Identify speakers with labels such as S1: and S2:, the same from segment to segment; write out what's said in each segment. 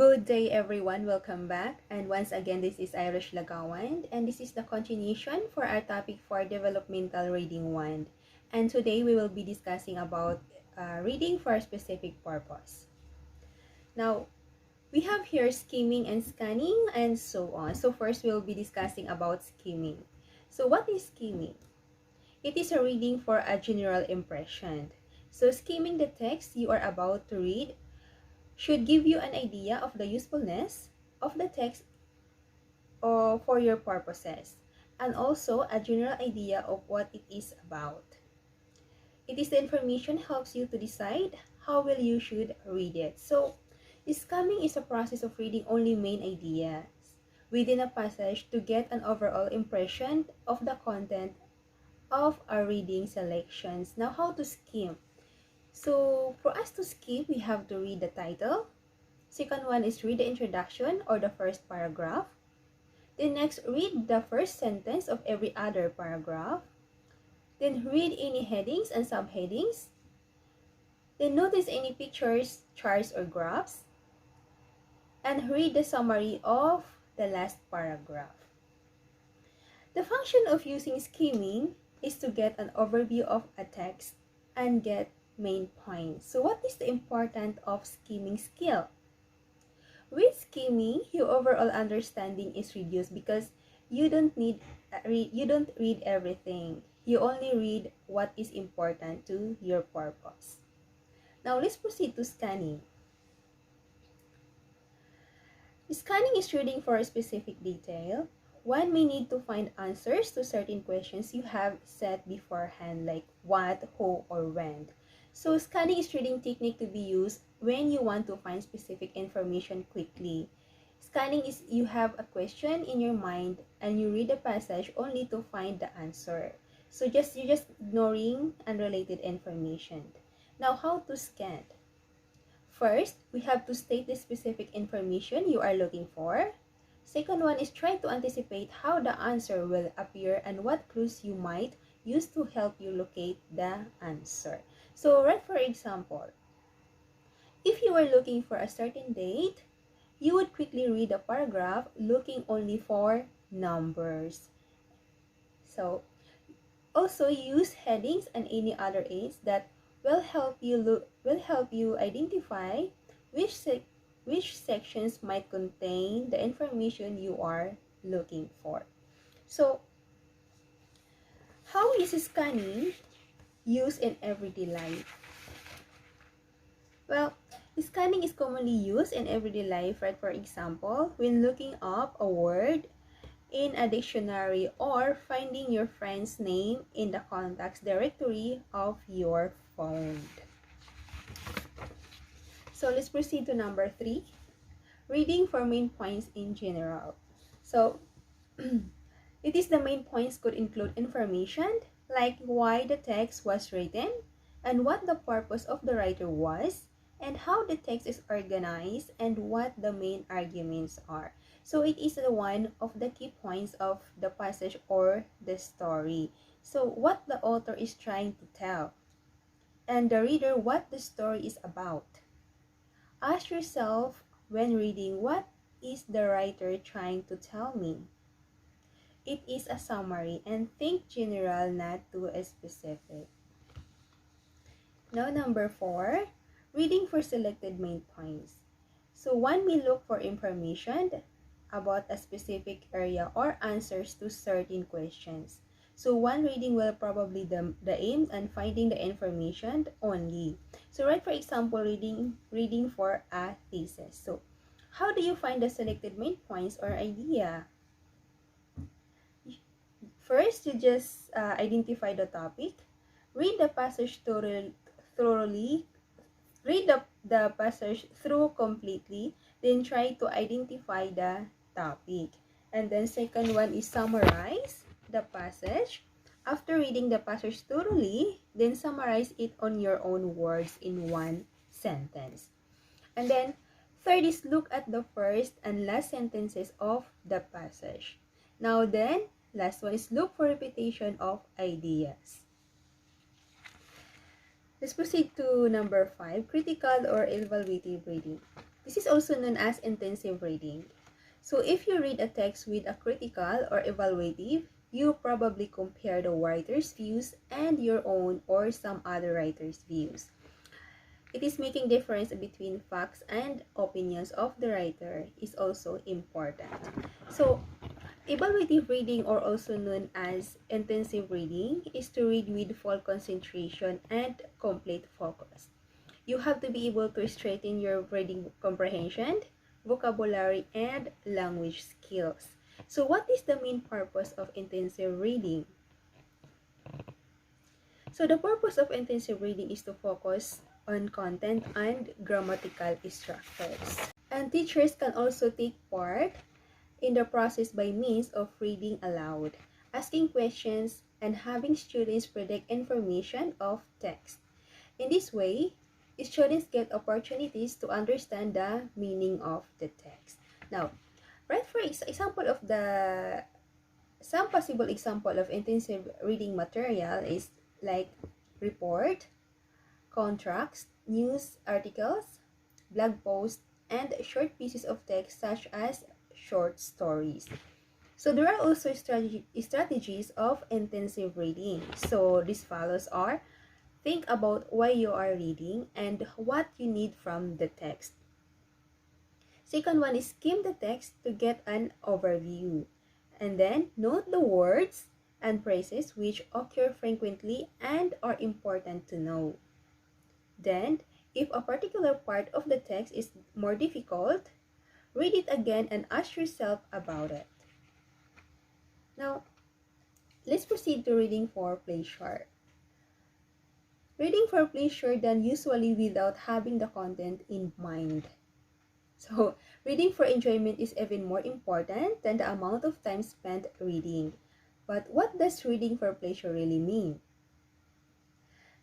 S1: Good day everyone, welcome back. And once again, this is Irish Lagawan and this is the continuation for our topic for Developmental Reading 1. And today we will be discussing about reading for a specific purpose. Now, we have here skimming and scanning and so on. So first we will be discussing about skimming. So what is skimming? It is a reading for a general impression. So skimming the text you are about to read should give you an idea of the usefulness of the text or for your purposes, and also a general idea of what it is about. It is the information helps you to decide how well you should read it. So, scanning is a process of reading only main ideas within a passage to get an overall impression of the content of our reading selections. Now, how to skim? So, for us to skim, we have to read the title. Second one is read the introduction or the first paragraph. Then next, read the first sentence of every other paragraph. Then read any headings and subheadings. Then notice any pictures, charts, or graphs. And read the summary of the last paragraph. The function of using skimming is to get an overview of a text and get main points. So what is the importance of skimming skill? With skimming, your overall understanding is reduced because you don't read everything. You only read what is important to your purpose. Now let's proceed to scanning. Scanning is reading for a specific detail. One may need to find answers to certain questions you have set beforehand, like what, who, or when. So scanning is reading technique to be used when you want to find specific information quickly. Scanning is you have a question in your mind and you read the passage only to find the answer. So you're just ignoring unrelated information. Now, how to scan? First, we have to state the specific information you are looking for. Second one is try to anticipate how the answer will appear and what clues you might use to help you locate the answer. So, right, for example, if you were looking for a certain date, you would quickly read the paragraph looking only for numbers. So, also use headings and any other aids that will help you identify which sections might contain the information you are looking for. So, how is scanning used in everyday life? Well, scanning is commonly used in everyday life, right? For example, when looking up a word in a dictionary or finding your friend's name in the contacts directory of your phone. So let's proceed to number 3, reading for main points in general. So it is the main points could include information like why the text was written and what the purpose of the writer was and how the text is organized and what the main arguments are. So it is one of the key points of the passage or the story. So what the author is trying to tell and the reader what the story is about. Ask yourself when reading, what is the writer trying to tell me? It is a summary and think general, not too specific. Now number 4, reading for selected main points. So one may look for information about a specific area or answers to certain questions. So one reading will probably the aim and finding the information only. So right, for example, reading for a thesis. So how do you find the selected main points or idea? First, you just identify the topic, read the passage thoroughly, read the passage through completely, then try to identify the topic. And then second one is summarize the passage. After reading the passage thoroughly, then summarize it on your own words in one sentence. And then third is look at the first and last sentences of the passage. Now then, last one is look for repetition of ideas. Let's proceed to number 5, critical or evaluative reading. This is also known as intensive reading. So if you read a text with a critical or evaluative, you probably compare the writer's views and your own or some other writer's views. It is making difference between facts and opinions of the writer is also important. So evaluative reading, or also known as intensive reading, is to read with full concentration and complete focus. You have to be able to strengthen your reading comprehension, vocabulary, and language skills. So what is the main purpose of intensive reading? So the purpose of intensive reading is to focus on content and grammatical structures. And teachers can also take part in the process by means of reading aloud, asking questions, and having students predict information of text. In this way, students get opportunities to understand the meaning of the text. Now, right, for example of some possible example of intensive reading material is like report, contracts, news articles, blog posts, and short pieces of text such as short stories. So there are also strategies of intensive reading. So these follows are: think about why you are reading and what you need from the text. Second one is skim the text to get an overview. And then note the words and phrases which occur frequently and are important to know. Then, if a particular part of the text is more difficult, read it again and ask yourself about it. Now, let's proceed to reading for pleasure. Reading for pleasure done usually without having the content in mind. So, reading for enjoyment is even more important than the amount of time spent reading. But what does reading for pleasure really mean?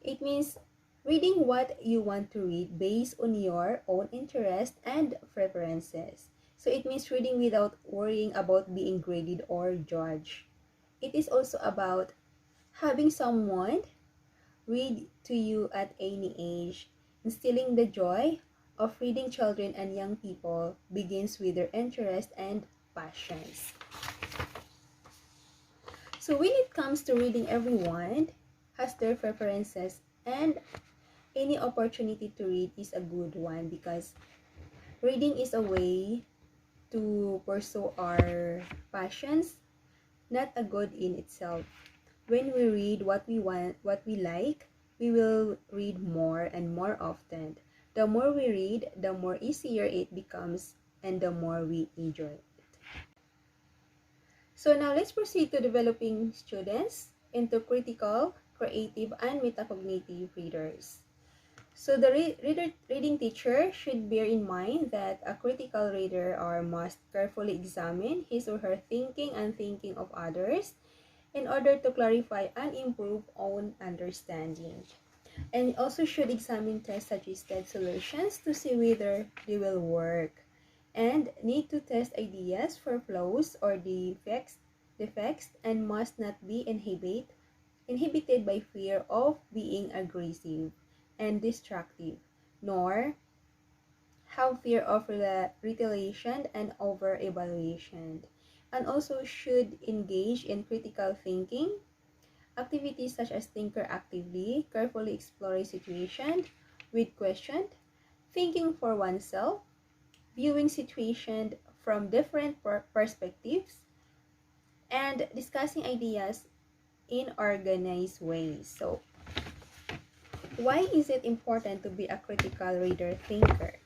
S1: It means reading what you want to read based on your own interest and preferences. So it means reading without worrying about being graded or judged. It is also about having someone read to you at any age. Instilling the joy of reading children and young people begins with their interest and passions. So when it comes to reading, everyone has their preferences, and any opportunity to read is a good one because reading is a way to pursue our passions, not a good in itself. When we read what we want, what we like, we will read more and more often. The more we read, the more easier it becomes and the more we enjoy it. So now let's proceed to developing students into critical, creative, and metacognitive readers. So the reading teacher should bear in mind that a critical reader must carefully examine his or her thinking and thinking of others in order to clarify and improve own understanding. And also should examine test-suggested solutions to see whether they will work, and need to test ideas for flaws or defects, and must not be inhibited by fear of being aggressive and destructive, nor have fear of retaliation and over-evaluation, and also should engage in critical thinking activities such as thinker actively, carefully exploring situation with question, thinking for oneself, viewing situation from different perspectives, and discussing ideas in organized ways. So, why is it important to be a critical reader thinker?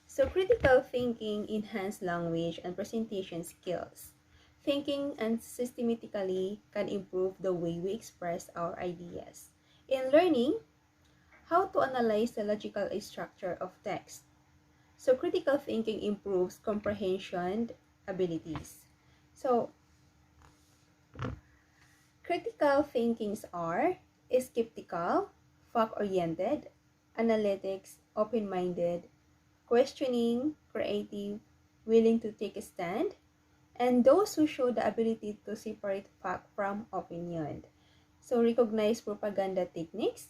S1: So critical thinking enhances language and presentation skills. Thinking and systematically can improve the way we express our ideas. In learning how to analyze the logical structure of text. So critical thinking improves comprehension abilities. So critical thinkings are skeptical, fact-oriented, analytics, open-minded, questioning, creative, willing to take a stand, and those who show the ability to separate fact from opinion. So recognize propaganda techniques,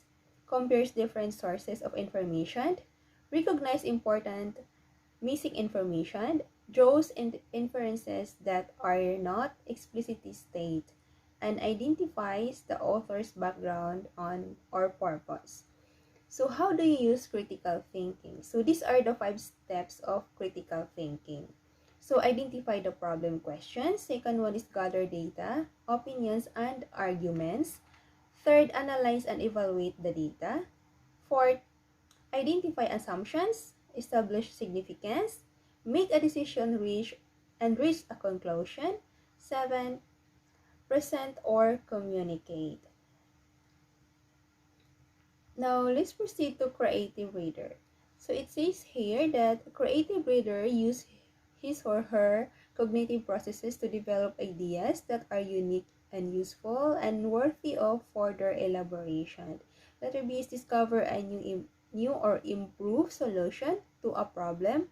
S1: compares different sources of information, recognize important missing information, draws inferences that are not explicitly stated, and identifies the author's background on or purpose. So how do you use critical thinking? So these are the 5 steps of critical thinking. So identify the problem questions. Second one is gather data, opinions, and arguments. Third, analyze and evaluate the data. Fourth, identify assumptions, establish significance, make a decision, reach a conclusion. 7, present or communicate. Now, let's proceed to creative reader. So it says here that a creative reader use his or her cognitive processes to develop ideas that are unique and useful and worthy of further elaboration. Letter B is discover a new or improved solution to a problem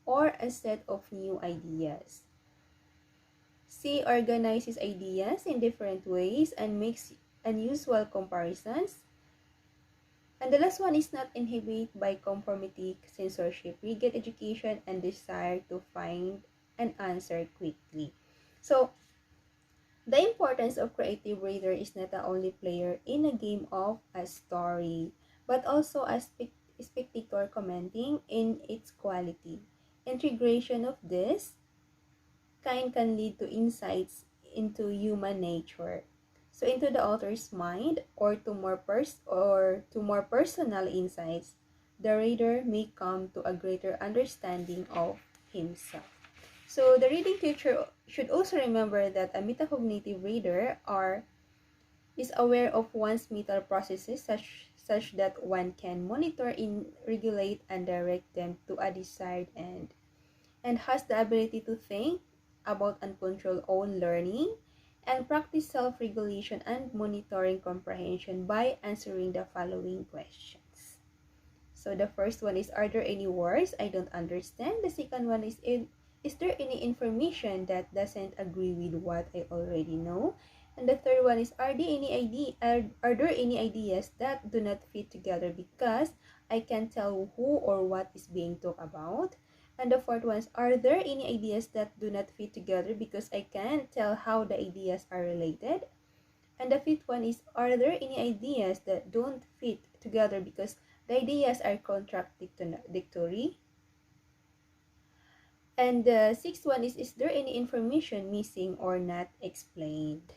S1: or a set of new ideas. C organizes ideas in different ways and makes unusual comparisons. And the last one is not inhibited by conformity, censorship, rigid education, and desire to find an answer quickly. So, the importance of creative reader is not the only player in a game of a story, but also a spectator commenting in its quality. Integration of this kind can lead to insights into human nature. So into the author's mind or to more personal insights, the reader may come to a greater understanding of himself. So the reading teacher should also remember that a metacognitive reader is aware of one's mental processes such that one can monitor, regulate, and direct them to a desired end, and has the ability to think about uncontrolled own learning and practice self-regulation and monitoring comprehension by answering the following questions. So the first one is, are there any words I don't understand? The second one is there any information that doesn't agree with what I already know? And the third one is, are there any ideas that do not fit together because I can't tell who or what is being talked about? And the fourth one is, are there any ideas that do not fit together because I can't tell how the ideas are related? And the fifth one is, are there any ideas that don't fit together because the ideas are contradictory? And the sixth one is there any information missing or not explained?